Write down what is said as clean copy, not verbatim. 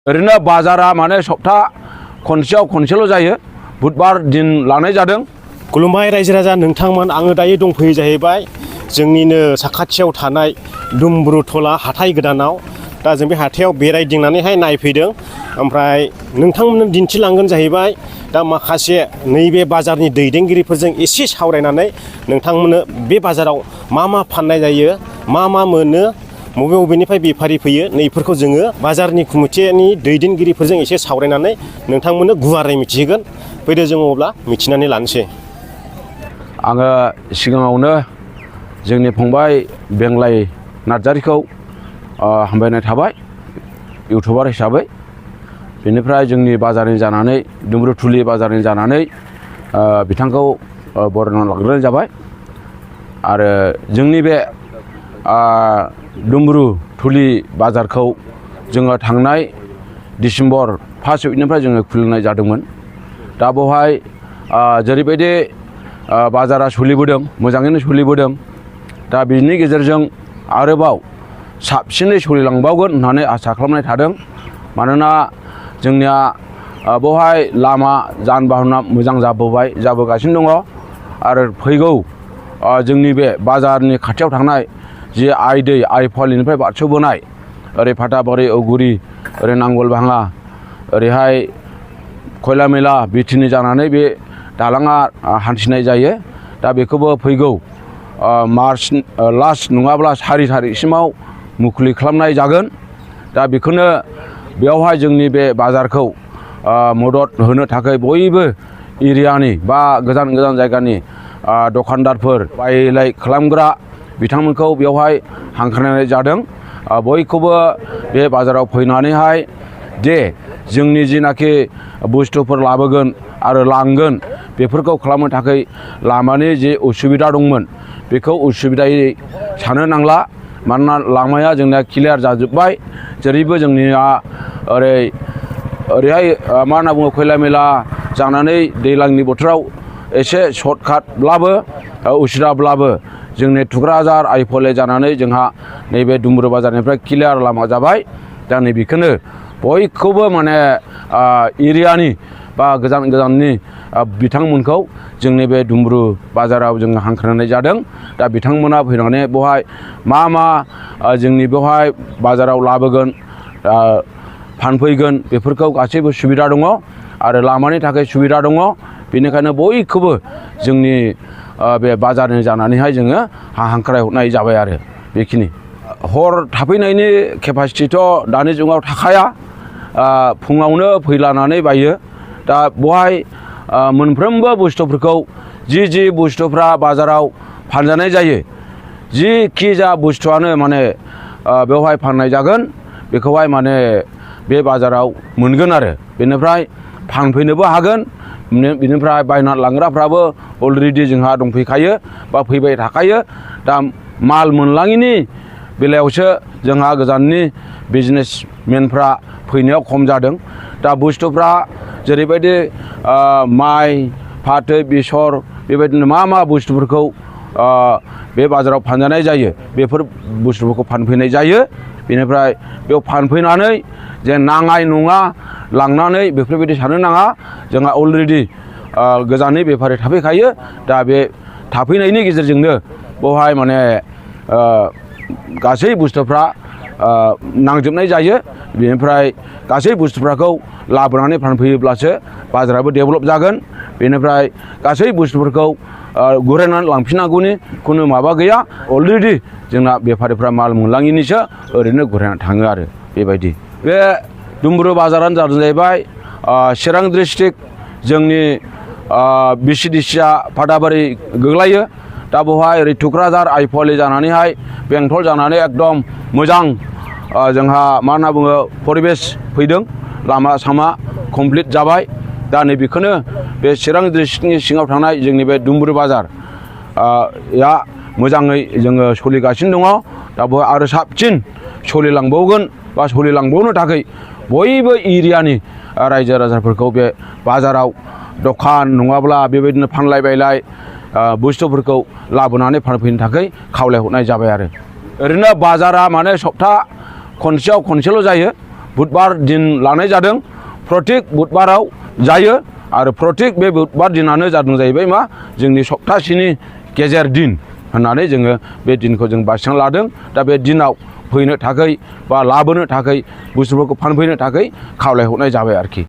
ओरैनो बाजारा माने सप्ता खनसेयाव खनसेल' जायो बुधबार दिन लानाय जादों। खुलुमबाय रायजो राजा नोंथांमोन, आङो दायो दंफैयो जाहैबाय जोंनिनो साखाथियाव थानाय दुमब्रुथला हाथाय गोदानाव। दा जों बे हाथायाव बेरायदिंनानैहाय नायफैदों, ओमफ्राय नोंथांमोननो दिन्थिलांगोन जाहैबाय दा माखासे नैबे बाजारनि दैदेनगिरिफोरजों एसे सावरायनानै नोंथांमोननो बे बाजाराव मा मा फाननाय जायो, मा मोनो, बबे बबेनिफ्राय बेफारि फैयो, नैफोरखौ जोङो बाजारनि कमिटिनि दैदेनगिरिफोरजों एसे सावरायनानै नोंथांमोननो गुवारै मिथिहोगोन। फैदो जोङो अब्ला मिथिनानै लानोसै। आङो सिगाङावनो जोंनि फंबाय बेंलाय नार्जारिखौ हामबायनाय थाबाय इउटुबार हिसाबै। बेनिफ्राय जोंनि बाजारनि जानानै दुमब्रुथुलि बाजारनि जानानै बिथांखौ बरायना लाग्रोनाय जाबाय। आरो जोंनि बे दुमब्रुथुलि बाजारखौ जोङो थांनाय डिसेम्बर 1 उइकनिफ्राय जोङो खुलिनाय जादोंमोन। दा बेवहाय जेरैबायदि बाजारा सोलिबोदों मोजाङैनो सोलिबोदों। दा बिनि गेजेरजों आरोबाव साबसिनै सोलिलांबावगोन होननानै आसा खालामनाय थादों। मानोना जोंनिया बेवहाय लामा जान बाहना मोजां जाबोगासिनो दङ। आरो फैगौ जोंनि बे बाजारनि खाथियाव थानाय जि आइ फवालिनिफ्राय बारस'बोनाय ओरै फाथाबारि औगुरि ओरै नांगलभाङा ओरैहाय खयलामेला बिटिनि जानानै बे दालाङा हान्थिनाय जायो। दा बेखौबो फैगौ मार्च लास्ट नङाब्ला 4 थारिखसिमाव मुखुलि खालामनाय जागोन। दा बेखौनो बेयावहाय जोंनि बे बाजारखौ मदद होनो थाखाय बयबो एरियानि बा गोजान गोजान जायगानि दखानदारफोर बायलाय खालामग्रा बिथांमोनखौ बेवहाय हांख्रायनाय जादों। बयखौबो बे बाजाराव फैनानैहाय जे जोंनि जिनाखि बुस्थुफोर लाबोगोन आरो लांगोन बेफोरखौ खालामनो थाखाय लामानि जे उसुबिदा दंमोन बेखौ उसुबिदायै सानो नांला। मानोना लामाया जोंनिया क्लियार जाजोब्बाय। जेरैबो जोंनिया ओरैहाय मा होनना बुङो खयलामेला जानानै दैज्लांनि बोथोराव एसे सर्टकाटब्लाबो उसुबिदाब्लाबो जोंनि थुक्राझार आइफवालि जानानै जोंहा नैबे दुमब्रु बाजारनिफ्राय क्लियार लामा जाबाय। दा नैबेखौनो बयखौबो माने एरियानि बा गोजान गोजाननि बिथांमोनखौ जोंनि बे दुमब्रु बाजाराव जोङो हांख्रायनाय जादों। दा बिथांमोना फैनानै बेवहाय मा जोंनि बेवहाय बाजाराव लाबोगोन फानफैगोन बेफोरखौ गासैबो सुबिदा दङ आरो लामानि थाखाय सुबिदा दङ। बेनिखायनो बयखौबो जोंनि बे बाजारनि जानानैहाय जोङो हांख्रायहरनाय जाबाय। आरो बेखिनि हर थाफैनायनि केपासिटिथ' दानि जुगाव थाखाया फुङावनो फैलानानै बायो। दा बेवहाय मोनफ्रोमबो बुस्थुफोरखौ जि बुस्थुफ्रा बाजाराव फानजानाय जायो जिखि जा बुस्थुआनो माने बेवहाय फाननाय जागोन बेखौहाय माने बे बाजाराव मोनगोन। आरो बेनिफ्राय फानफैनोबो हागोन। बिनिफ्राय बायना लांग्राफ्राबो अलरेडि जोंहा दंफैखायो बा फैबाय थाखायो। दा माल मोनलाङिनि बेलायावसो जोंहा गोजाननि बिजनेसमेनफ्रा फैनायाव खम जादों। दा बुस्थुफ्रा जेरैबायदि माइ फाथो बेसर बेबायदिनो मा बुस्थुफोरखौ बे बाजाराव फानजानाय जायो बेफोर बुस्थुफोरखौ फानफैनाय जायो। बेनिफ्राय बेयाव फानफैनानै जे नाङाय नङा लांनानै बेफोरबायदि साननो नाङा। जोंहा अलरेडि गोजाननि बेफारि थाफैखायो। दा बे थाफैनायनि गेजेरजोंनो बेवहाय माने गासै बुस्थुफ्रा नांजोबनाय जायो। बेनिफ्राय गासै बुस्थुफोरखौ लाबोनानै फानफैयोब्लासो बाजाराबो डेभेलप जागोन। बेनिफ्राय गासै बुस्थुफोरखौ गुरायनानै लांफिननांगौनि खुनु माबा गैया। अलरेडि जोंना बेफारिफ्रा माल मोनलाङिनिसो ओरैनो गुरायनानै थाङो। आरो बेबायदि बे दुमब्रु बाजारानो जाहैबाय चिरां डिस्ट्रिक्ट जोंनि बिसिडिसिया फाथाबारि गोग्लैयो। दा बेवहाय ओरै थुक्राझार आइफवालि जानानैहाय बेंटल जानानै एकदम मोजां जोंहा मा होनना बुङो परिबेस फैदों। लामा सामा कमप्लिट जाबाय। दा नैबेखौनो बे चिरां डिस्ट्रिक्टनि सिङाव थानाय जोंनि बे दुमब्रु बाजार मोजाङै जोङो सोलिगासिनो दङ। दा बेवहाय आरो साबसिन सोलिलांबावगोन बा सोलिलांबावनो थाखाय बयबो एरियानि रायजो राजाफोरखौ बे बाजाराव दखान नङाब्ला बेबायदिनो फानलाय बायलाय बुस्थुफोरखौ लाबोनानै फानफैनो थाखाय खावलायहरनाय जाबाय। आरो ओरैनो बाजारा माने सप्ता खनसेयाव खनसेल' जायो बुधबार दिन लानाय जादों प्रत्येक बुधबाराव जायो आरो प्रत्येक बे बुधबार दिनानो जादों जाहैबाय मा जोंनि सप्तासेनि गेजेर दिन होननानै जोङो बे दिनखौ जों बासिना लादों दा बे दिनाव फैनो थाखाय बा लाबोनो थाखाय बुस्थुफोरखौ फानफैनो थाखाय खावलायहरनाय जाबाय आरोखि।